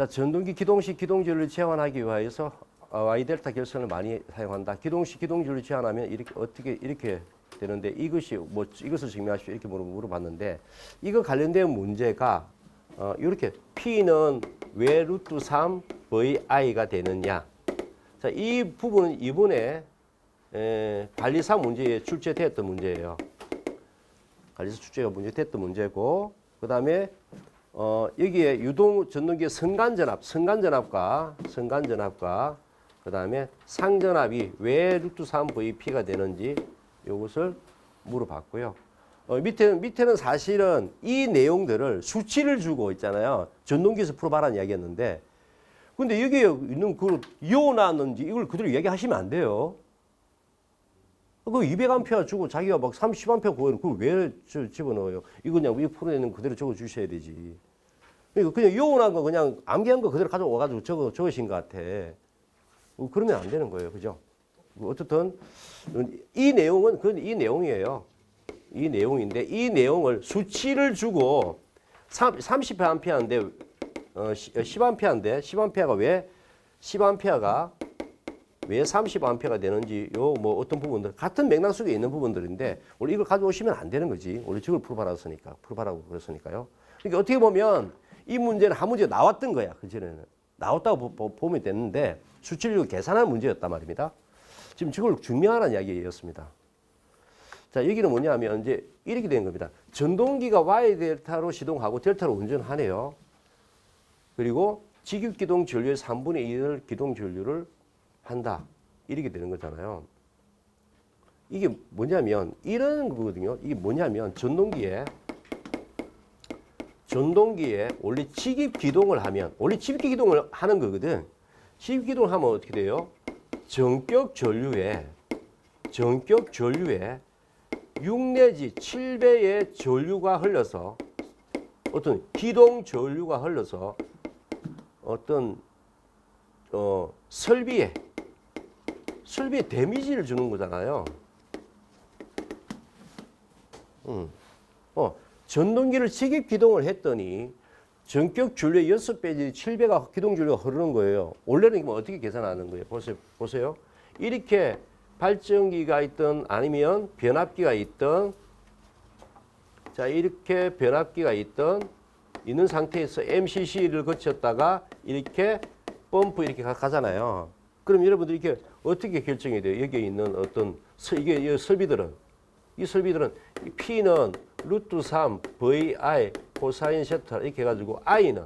자, 전동기 기동식 기동전류를 제한하기 위하여서 Y 델타 결선을 많이 사용한다. 기동식 기동전류를 제한하면 이렇게 되는데 이것을 증명하십시오 이렇게 물어봤는데 이거 관련된 문제가 이렇게 P는 왜 루트 3 VI가 되느냐. 자, 이 부분은 이번에 관리사 문제에 출제되었던 문제예요. 관리사 출제가 문제됐던 문제고, 그 다음에 여기에 유동 전동기의 성간전압과 그 다음에 상전압이 왜 루트 3 VP가 되는지 이것을 물어봤고요. 밑에는 사실은 이 내용들을 수치를 주고 있잖아요. 전동기에서 풀어봐라는 이야기였는데, 근데 여기에 있는 그 이온화는지 이걸 그대로 이야기하시면 안 돼요. 그 200A 주고 자기가 막 30A 구하는 그걸 왜 집어넣어요? 이거 그냥 이 풀어내는 그대로 적어 주셔야 되지. 그냥 이온한 거 그냥 암기한 거 그대로 가져와가지고 적으신 것 같아. 그러면 안 되는 거예요. 그죠? 어쨌든 이 내용은 이 내용이에요. 이 내용인데 이 내용을 수치를 주고 30A인데 10A인데 10A가 왜 10A가 왜 30A가 되는지 뭐 어떤 부분들 같은 맥락 속에 있는 부분들인데 원래 이걸 가져오시면 안 되는 거지. 원래 저걸 풀어봐라고 그랬으니까요. 그러니까 어떻게 보면 이 문제는 한 문제가 나왔던 거야. 그전에는 나왔다고 보면 됐는데 수치를 계산하는 문제였단 말입니다. 지금 저걸 증명하라는 이야기였습니다. 자, 여기는 뭐냐면 이제 이렇게 된 겁니다. 전동기가 Y 델타로 시동하고 델타로 운전하네요. 그리고 직입기동 전류의 3분의 1을 기동 전류를 한다. 이렇게 되는 거잖아요. 이게 뭐냐면 이런 거거든요. 이게 뭐냐면 전동기에 원래 직입기동을 하면 원래 직입기동을 하는 거거든. 직입기동을 하면 어떻게 돼요? 전격 전류에 6 내지 7배의 전류가 흘러서 어떤 기동 전류가 흘러서 어떤 설비에 데미지를 주는 거잖아요. 전동기를 직입 기동을 했더니 전격 전류의 6배, 7배가 기동 전류가 흐르는 거예요. 원래는 어떻게 계산하는 거예요? 보세요. 이렇게 발전기가 있든 아니면 변압기가 있든, 자, 이렇게 변압기가 있는 상태에서 MCC를 거쳤다가 이렇게 펌프 이렇게 가잖아요. 그럼 여러분들 이렇게 어떻게 결정이 돼요? 여기에 있는 어떤 이 설비들은 P는 루트 3 VI 코사인 세타 이렇게 해가지고 I는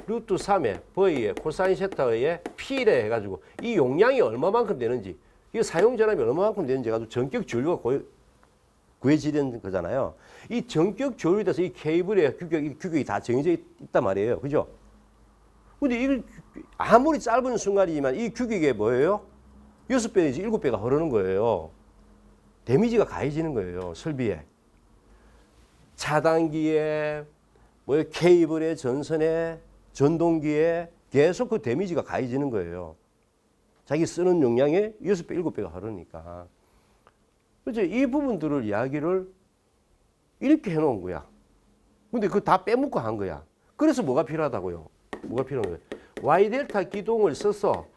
루트 3의 V의 코사인 세타의 P래 해가지고 이 용량이 얼마만큼 되는지, 이 사용 전압이 얼마만큼 되는지 해가지고 전격 전류가 구해지는 거잖아요. 이 전격 전류에 대해서 이 케이블의 규격이 다 정해져 있단 말이에요. 그죠? 근데 이걸 아무리 짧은 순간이지만 이 규격에 뭐예요? 6배 내지 7배가 흐르는 거예요. 데미지가 가해지는 거예요. 설비에. 차단기에, 케이블의 전선에, 전동기에 계속 그 데미지가 가해지는 거예요. 자기 쓰는 용량의 6배, 7배가 흐르니까. 그렇죠? 이 부분들을 이야기를 이렇게 해놓은 거야. 근데 그거 다 빼먹고 한 거야. 그래서 뭐가 필요하다고요? 뭐가 필요한 거예요? Y 델타 기동을 써서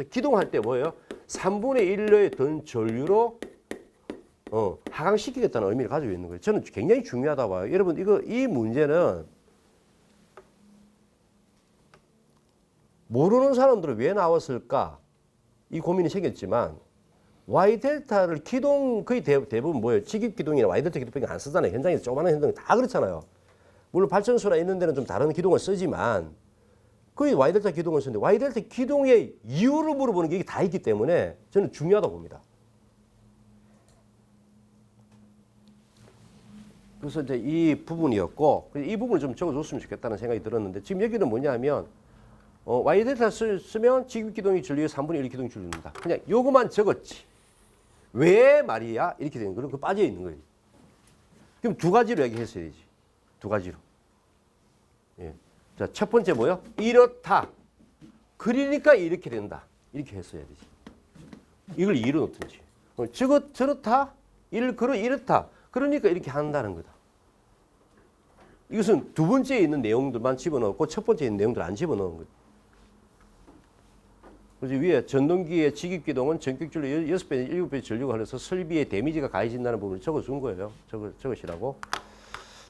기동할 때 뭐예요? 3분의 1의 던 전류로 하강시키겠다는 의미를 가지고 있는 거예요. 저는 굉장히 중요하다고 봐요. 여러분, 이 문제는 모르는 사람들은 왜 나왔을까? 이 고민이 생겼지만, Y 델타를 거의 대부분 뭐예요? 직입 기동이나 Y 델타 기동밖에 안 쓰잖아요. 현장에서 조그마한 현장 다 그렇잖아요. 물론 발전소나 있는 데는 좀 다른 기동을 쓰지만, 거의 Y 델타 기동을 쓰는데, Y 델타 기동의 이유를 물어보는 게 이게 다 있기 때문에 저는 중요하다고 봅니다. 그래서 이제 이 부분이었고, 이 부분을 좀 적어줬으면 좋겠다는 생각이 들었는데, 지금 여기는 뭐냐면, Y 델타 쓰면 직입 기동이 전류의 3분의 1 기동이 줄는다. 그냥 요거만 적었지. 왜 말이야? 이렇게 되는 거는 그 빠져 있는 거예요. 그럼 두 가지로 얘기했어야 되지. 두 가지로. 예. 자, 첫 번째 뭐요? 이렇다. 그러니까 이렇게 된다. 이렇게 했어야 되지. 이걸 이로 놓든지. 저렇다. 이렇다. 그러니까 이렇게 한다는 거다. 이것은 두 번째에 있는 내용들만 집어넣고 첫 번째에 있는 내용들 안 집어넣은 거죠. 그래서 위에 전동기의 직입기동은 전격줄로 6배, 7배 전류가 흘러서 설비에 데미지가 가해진다는 부분을 적어준 거예요. 적으시라고.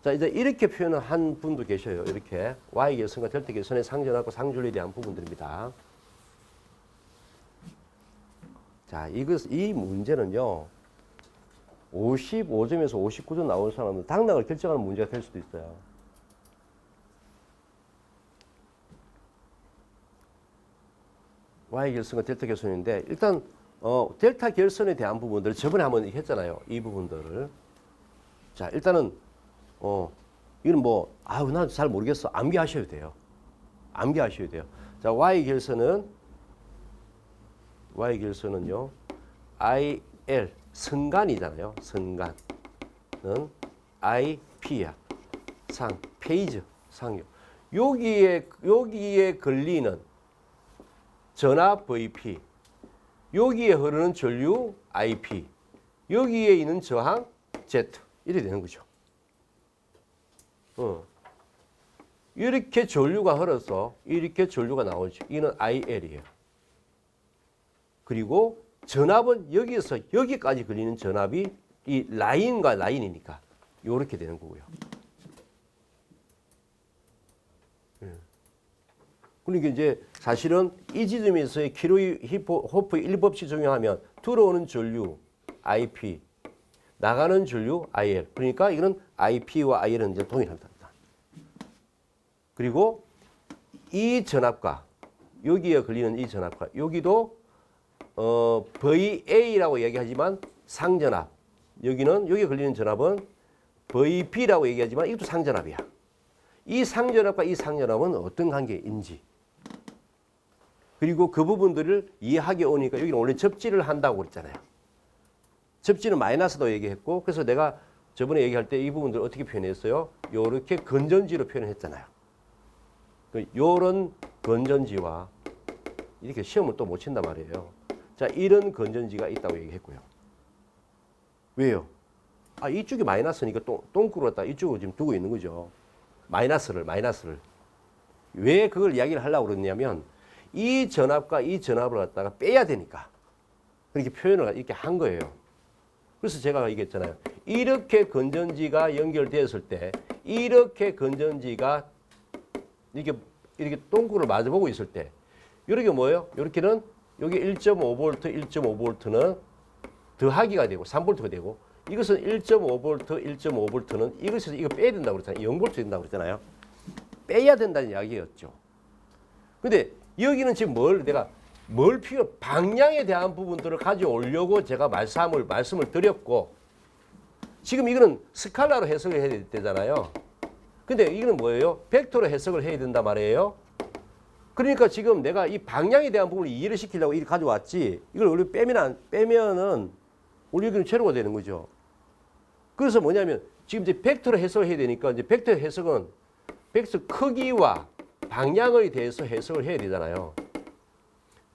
자, 이제 이렇게 표현을 한 분도 계셔요. 이렇게. Y 결선과 델타 결선의 상전하고 상준에 대한 부분들입니다. 자, 이 문제는요. 55점에서 59점 나오는 사람은 당락을 결정하는 문제가 될 수도 있어요. Y 결선과 델타 결선인데 일단 델타 결선에 대한 부분들을 저번에 한번 했잖아요. 이 부분들을. 자, 일단은 이건 뭐 난 잘 모르겠어. 암기하셔야 돼요. 암기하셔야 돼요. 자, Y 결선은요. IL 선간이잖아요. 선간은 IP야. 페이지 상요. 여기에 걸리는 전압 VP, 여기에 흐르는 전류 IP, 여기에 있는 저항 Z 이렇게 되는 거죠. 이렇게 전류가 흘러서 이렇게 전류가 나오죠. 이는 IL이에요. 그리고 전압은 여기에서 여기까지 걸리는 전압이 이 라인과 라인이니까 이렇게 되는 거고요. 그러니까 이제 사실은 이 지점에서의 키로이-호프 1법칙 적용하면 들어오는 전류 IP, 나가는 전류 IL. 그러니까 이거는 IP와 IL은 이제 동일합니다. 그리고 이 전압과 여기에 걸리는 이 전압과 여기도 VA라고 얘기하지만 상전압. 여기에 걸리는 전압은 VP라고 얘기하지만 이것도 상전압이야. 이 상전압과 이 상전압은 어떤 관계인지. 그리고 그 부분들을 이해하기 오니까 여기는 원래 접지를 한다고 그랬잖아요. 접지는 마이너스도 얘기했고 그래서 내가 저번에 얘기할 때 이 부분들을 어떻게 표현했어요? 요렇게 건전지로 표현했잖아요. 요런 건전지와 이렇게 시험을 또 못 친단 말이에요. 자, 이런 건전지가 있다고 얘기했고요. 왜요? 이쪽이 마이너스니까 똥구를 갖다 이쪽으로 지금 두고 있는 거죠. 마이너스를. 왜 그걸 이야기를 하려고 그러냐면 이 전압과 이 전압을 갖다가 빼야 되니까 그렇게 표현을 이렇게 한 거예요. 그래서 제가 얘기했잖아요. 이렇게 건전지가 연결되었을 때 이렇게 건전지가 이렇게 똥구를 마주보고 있을 때 이렇게 뭐예요? 이렇게는 여기 1.5V, 1.5V는 더하기가 되고 3V가 되고 이것은 1.5V, 1.5V는 이것에서 이거 빼야 된다고 그랬잖아요. 0V 된다고 그랬잖아요. 빼야 된다는 이야기였죠. 근데 여기는 지금 방향에 대한 부분들을 가져오려고 제가 말씀을 드렸고 지금 이거는 스칼라로 해석을 해야 되잖아요. 근데 이거는 뭐예요? 벡터로 해석을 해야 된단 말이에요. 그러니까 지금 내가 이 방향에 대한 부분을 이해를 시키려고 이렇게 가져왔지 이걸 원래 빼면은 원래 여기는 제로가 되는 거죠. 그래서 뭐냐면 지금 이제 벡터로 해석을 해야 되니까 이제 벡터 해석은 벡터 크기와 방향에 대해서 해석을 해야 되잖아요.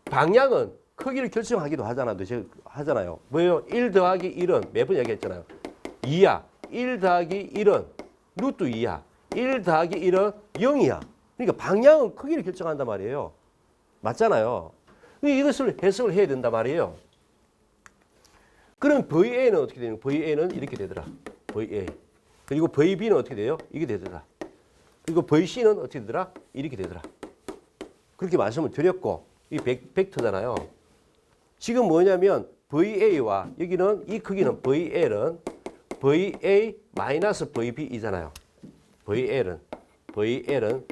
방향은 크기를 결정하기도 하잖아요. 뭐예요? 1 더하기 1은 매번 얘기했잖아요. 2야. 1 더하기 1은 루트 2야. 1 더하기 1은 0이야. 그러니까 방향은 크기를 결정한단 말이에요. 맞잖아요. 이것을 해석을 해야 된단 말이에요. 그럼 VA는 어떻게 되는 거예요? VA는 이렇게 되더라. VA. 그리고 VB는 어떻게 돼요? 이게 되더라. 그리고 VC는 어떻게 되더라? 이렇게 되더라. 그렇게 말씀을 드렸고 이 벡터잖아요. 지금 뭐냐면 VA와 여기는 이 크기는 VL은 VA 마이너스 VB이잖아요. VL은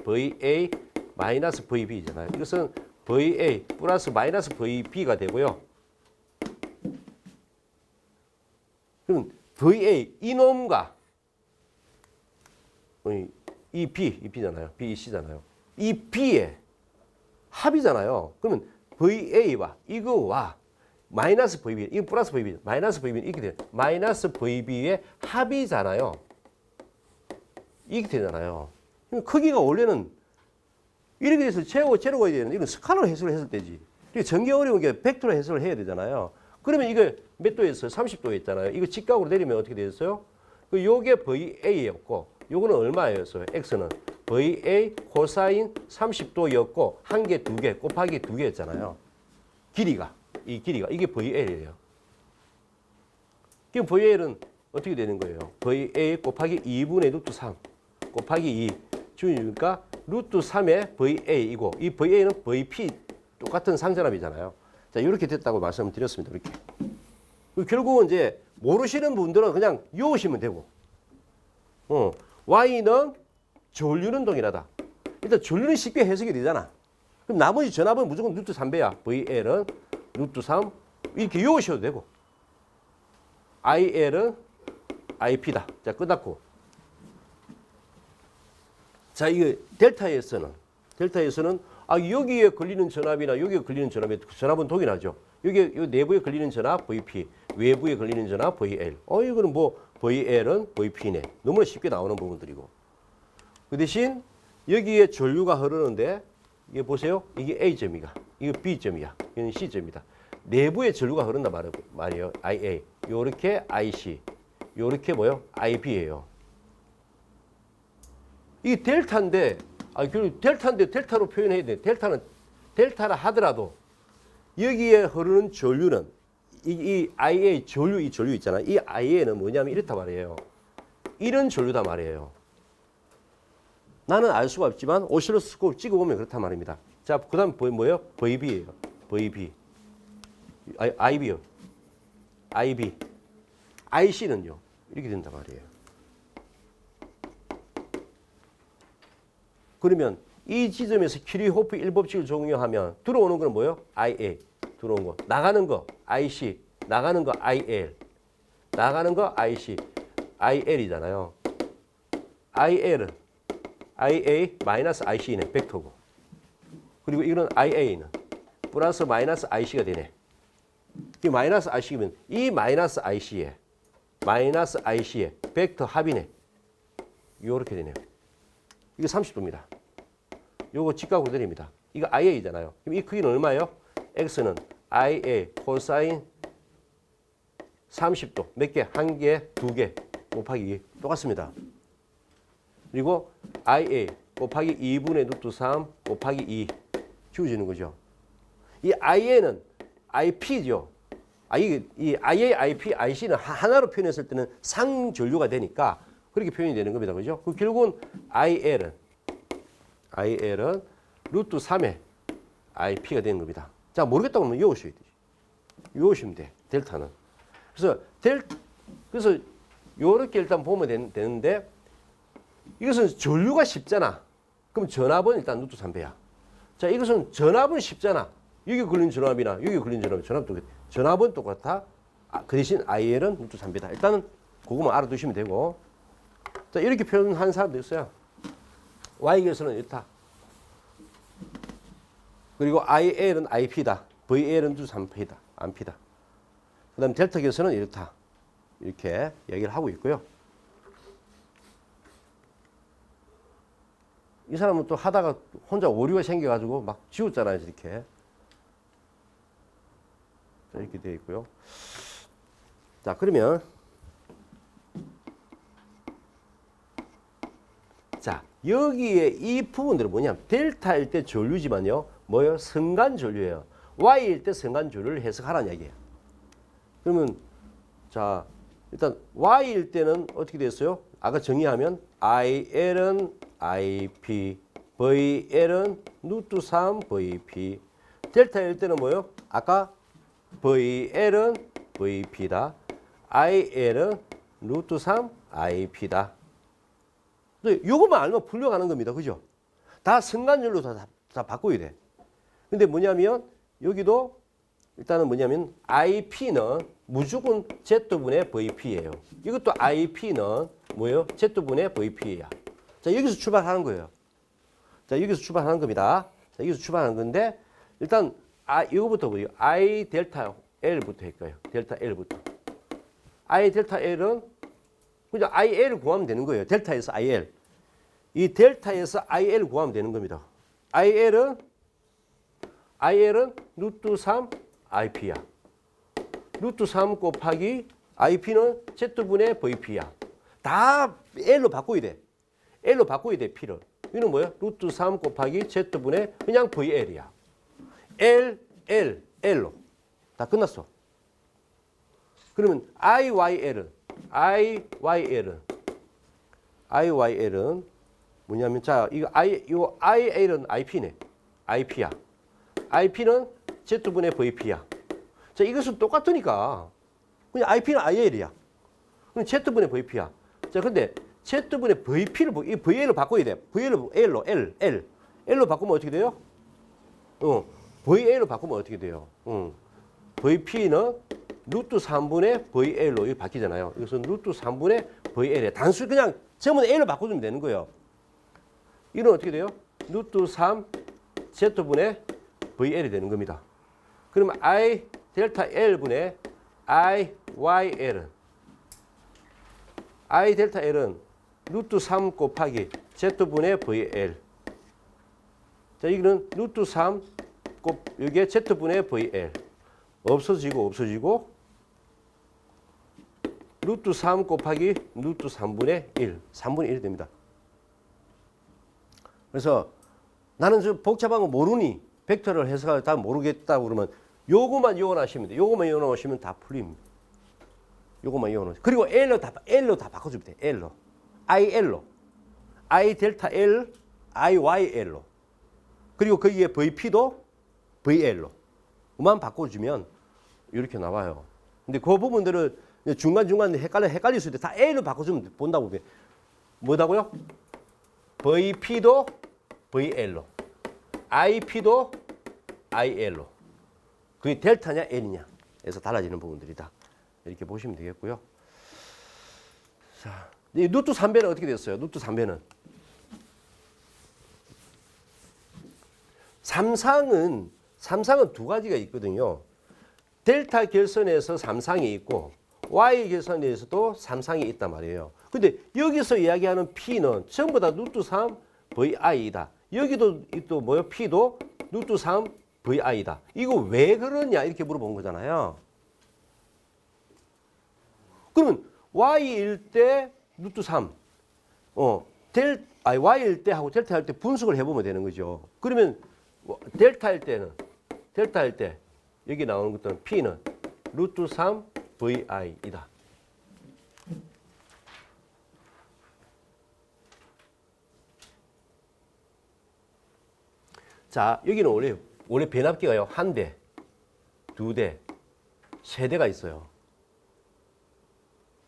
VA 마이너스 VB이잖아요. 이것은 VA 플러스 마이너스 VB가 되고요. 그럼 VA 이놈과 이 B잖아요. BC잖아요. 이 B의 합이잖아요. 그러면 VA와 이거와 마이너스 VB, 이거 플러스 VB, 마이너스 VB는 이렇게 돼요. 마이너스 VB의 합이잖아요. 이렇게 되잖아요. 크기가 원래는 이렇게 돼서 제로가 되는데 이건 스칼라로 해석을 했을 때지. 전개 어려운 게 벡터로 해석을 해야 되잖아요. 그러면 이게 몇 도에 있어요? 30도에 있잖아요. 이거 직각으로 내리면 어떻게 되겠어요? 요게 VA였고 요거는 얼마예요? x는 VA 코사인 30도였고 한 개, 두 개 곱하기 두 개였잖아요. 길이가 이게 VL이에요. 그럼 VL은 어떻게 되는 거예요? VA 곱하기 2분의 루트 3 곱하기 2 주니까 루트 3의 VA이고 이 VA는 VP 똑같은 상전압이잖아요. 자, 이렇게 됐다고 말씀을 드렸습니다. 이렇게. 결국은 이제 모르시는 분들은 그냥 외우시면 되고, Y는 전류는 동일하다. 일단 전류는 쉽게 해석이 되잖아. 그럼 나머지 전압은 무조건 루트 3배야. VL은 루트 3 이렇게 외우셔도 되고, IL은 IP다. 자, 끝났고. 자, 이거 델타에서는 여기에 걸리는 전압이나 여기에 걸리는 전압은 동일하죠. 여기 내부에 걸리는 전압 VP, 외부에 걸리는 전압 VL. 이거는 뭐 VL은 VP네. 너무나 쉽게 나오는 부분들이고. 그 대신 여기에 전류가 흐르는데 이게 보세요. 이게 A점이가. 이거 B점이야. 이건 C점이다. 내부에 전류가 흐른단 말이에요. IA. 요렇게 IC. 요렇게 뭐요? IB예요. 이 델타인데 델타로 표현해야 돼. 델타라 하더라도 여기에 흐르는 전류는 이 IA 전류 이 전류 있잖아. 이 IA는 뭐냐면 이렇다 말이에요. 이런 전류다 말이에요. 나는 알 수가 없지만 오실로스코프 찍어보면 그렇단 말입니다. 자, 그다음 뭐예요? VB예요. VB. IB요. IB. IC는요. 이렇게 된단 말이에요. 그러면 이 지점에서 키르호프 1법칙을 적용하면 들어오는 건 뭐예요? IA. 들어온 거. 나가는 거 IC. 나가는 거 IL. 나가는 거 IC. IL이잖아요. IL은 IA 마이너스 IC는 벡터고. 그리고 이거는 IA는 플러스 마이너스 IC가 되네. 이 마이너스 IC면 이 마이너스 IC에 벡터 합이네. 요렇게 되네요. 이게 30도입니다. 요거 직각 고들입니다. 이거 IA잖아요. 그럼 이 크기는 얼마예요? X는 IA 코사인 30도. 몇 개? 한 개, 두 개 곱하기 2. 똑같습니다. 그리고 IA 곱하기 2분의 루트 3 곱하기 2 지워지는 거죠. 이 IA는 IP죠. 이 IA, IP, IC는 하나로 표현했을 때는 상전류가 되니까 그렇게 표현이 되는 겁니다. 그죠? 결국은 IL은 루트 3의 IP가 되는 겁니다. 자, 모르겠다고 하면 외우셔야 되지. 외우시면 돼. 델타는. 그래서 요렇게 일단 보면 되는데 이것은 전류가 쉽잖아. 그럼 전압은 일단 루트 3배야. 자, 이것은 전압은 쉽잖아. 여기 걸린 전압이나 여기 걸린 전압은 똑같아. 그 대신 IL은 루트 3배다. 일단은 그거만 알아두시면 되고. 자, 이렇게 표현하는 사람도 있어요. Y계에서는 이렇다. 그리고 IL은 IP다. VL은 루트 3P다. 안P다. 그 다음 델타계에서는 이렇다. 이렇게 얘기를 하고 있고요. 이 사람은 또 하다가 혼자 오류가 생겨가지고 막 지웠잖아요. 이렇게. 자, 이렇게 되어 있고요. 자, 그러면 자, 여기에 이 부분들은 뭐냐면 델타일 때 전류지만요. 뭐예요? 성간 전류예요. Y일 때 성간 전류를 해석하라는 얘기예요. 그러면 자, 일단 Y일 때는 어떻게 됐어요? 아까 정의하면 IL은 IP, VL은 루트 3 VP. 델타일 때는 뭐예요? 아까 VL은 VP다. IL은 루트 3 IP다. 요것만 알면 풀려가는 겁니다. 그죠? 다 성간절로 다 바꿔야 돼. 근데 뭐냐면 여기도 일단은 뭐냐면 IP는 무조건 Z분의 VP예요. 이것도 IP는 뭐예요? Z분의 VP야. 자, 여기서 출발하는 거예요. 자, 여기서 출발하는 겁니다. 자, 여기서 출발하는 건데 일단 이거부터 보세요. I 델타 L부터 할까요? 델타 L부터. I 델타 L은 그냥 IL을 구하면 되는 거예요. 델타에서 IL. 이 델타에서 IL 구하면 되는 겁니다. IL은 루트 3 IP야. 루트 3 곱하기 IP는 Z분의 VP야. 다 L로 바꿔야 돼. L로 바꿔야 돼, P를. 이는 뭐야? 루트 3 곱하기 Z분의 그냥 VL이야. L, L, L로. 다 끝났어. 그러면 IYL은 뭐냐면 자, 이거 IL은 IP네. IP야. IP는 Z분의 VP야. 자, 이것은 똑같으니까 그냥 IP는 IL이야. 그럼 Z분의 VP야. 자, 근데 Z분의 VP를 이 VL로 바꿔야 돼. VL로 L로 바꾸면 어떻게 돼요? VL로 바꾸면 어떻게 돼요? VP는 루트 3분의 VL로 이거 바뀌잖아요. 이것은 루트 3분의 VL에 단순히 그냥 전부 L로 바꿔주면 되는 거예요. 이건 어떻게 돼요? 루트 3 Z분의 VL이 되는 겁니다. 그러면 I 델타 L분의 IYL은 I 델타 L은 루트 3 곱하기 Z분의 VL. 자, 이거는 루트 3 여기에 Z분의 VL. 없어지고 루트 3 곱하기 루트 3분의 1. 3분의 1이 됩니다. 그래서 나는 저 복잡한 거 모르니 벡터를 해석을 다 모르겠다고 그러면 요거만 이용하시면 돼요. 요거만 이용하시면 다 풀립니다. 요거만 이용하시면. 그리고 L로 다 바꿔주면 돼. L로. IL로. I 델타 L, IYL로. 그리고 거기에 VP도 VL로.만 바꿔주면 이렇게 나와요. 근데 그 부분들은 중간중간 헷갈릴 수 있는데 다 L로 바꿔주면 본다고. 뭐다고요? VP도 VL로. IP도 IL로. 그게 델타냐 N이냐 에서 달라지는 부분들이다. 이렇게 보시면 되겠고요. 자, 이 루트 3배는 어떻게 됐어요? 루트 3배는 삼상은 두 가지가 있거든요. 델타 결선에서 삼상이 있고 Y 결선에서도 삼상이 있단 말이에요. 근데 여기서 이야기하는 P는 전부 다 루트 3 VI이다. 여기도 또 뭐요? P도 루트 3 VI다. 이거 왜 그러냐 이렇게 물어본 거잖아요. 그러면 Y일 때 루트 3, Y일 때 하고 델타일 때 분석을 해보면 되는 거죠. 그러면 델타일 때 여기 나오는 것들은 P는 루트 3 VI이다. 자, 여기는 원래 변압기가요. 한 대, 두 대, 세 대가 있어요.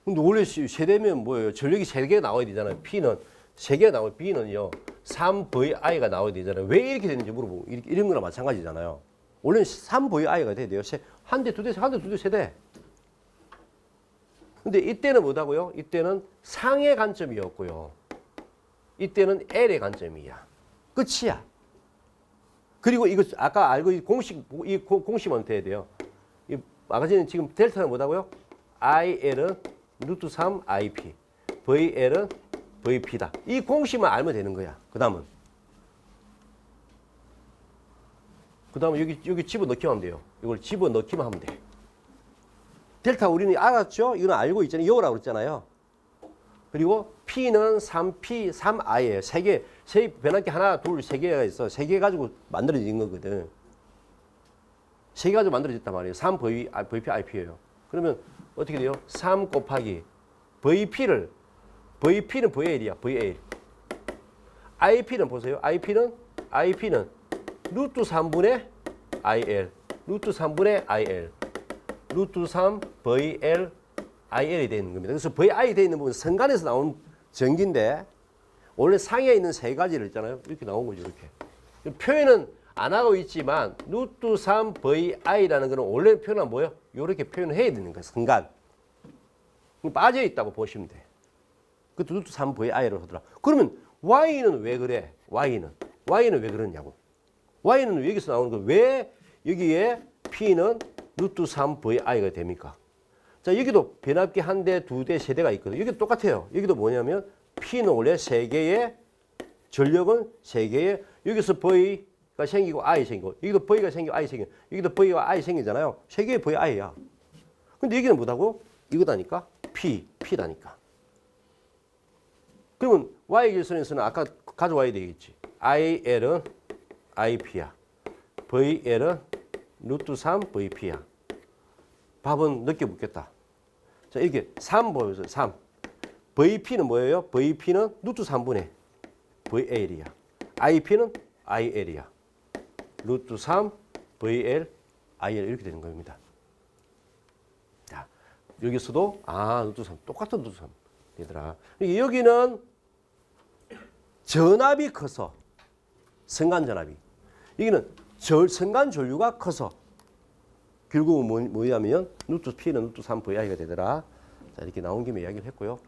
근데 원래 세 대면 뭐예요? 전력이 세 개가 나와야 되잖아요. P는 세 개가 나와요. B는요. 3VI가 나와야 되잖아요. 왜 이렇게 되는지 물어보고 이런 거나 마찬가지잖아요. 원래는 3VI가 돼야 돼요. 한 대, 두 대, 세 대. 근데 이때는 뭐다고요? 이때는 상의 관점이었고요. 이때는 L의 관점이야. 끝이야. 그리고 이거 아까 알고 이 공식만 돼야 돼요. 아까 전에 지금 델타는 뭐다고요? IL은 루트 3 IP, VL은 VP다. 이 공식만 알면 되는 거야. 그 다음은 여기 집어넣기만 하면 돼요. 이걸 집어넣기만 하면 돼. 델타 우리는 알았죠? 이건 알고 있잖아요. 이거라고 그랬잖아요. 그리고 P는 3P, 3I예요. 세 변압기 하나, 둘, 세 개가 있어. 세 개 가지고 만들어진 거거든. 세 개 가지고 만들어졌단 말이에요. 3VP, IP예요. 그러면 어떻게 돼요? 3 곱하기 VP는 VL이야. VL. IP는 보세요. IP는 루트 3분의 IL. 루트 3분의 IL. 루트 3 VL IL이 되어 있는 겁니다. 그래서 VI 되어 있는 부분은 선간에서 나온 전기인데 원래 상에 있는 세 가지를 있잖아요. 이렇게 나온 거죠. 이렇게. 표현은 안 하고 있지만 루트 3 VI라는 거는 원래 표현은 뭐예요? 이렇게 표현을 해야 되는 거예요. 선간. 빠져 있다고 보시면 돼. 그것도 루트 3 VI로 하더라. 그러면 Y는 왜 그래? Y는 왜 그러냐고. Y는 여기서 나오는 거 왜 여기에 P는 루트 3 VI가 됩니까? 자, 여기도 변압기 한 대, 두 대, 세 대가 있거든요. 여기도 똑같아요. 여기도 뭐냐면 P는 원래 세 개의 전력은 세 개의 여기서 V가 생기고 I 생기고 여기도 V가 생기고 I 생기고 여기도 V가 I 생기잖아요. 세 개의 VI야. 근데 여기는 뭐다고? 이거다니까? P다니까. 그러면 y 결선에서는 아까 가져와야 되겠지. IL은 IP야. VL은 루트 3 VP야. 밥은 늦게 묻겠다. 자, 이렇게 3 보여줘요. 3. VP는 뭐예요? VP는 루트 3분의 VL이야. IP는 IL이야. 루트 3 VL IL 이렇게 되는 겁니다. 자, 여기서도 루트 3 똑같은 루트 3 되더라. 여기는 전압이 커서 선간 전압이. 여기는 선간 전류가 커서 결국은 뭐냐면 루트 P는 루트 3 VI가 되더라. 자, 이렇게 나온 김에 이야기를 했고요.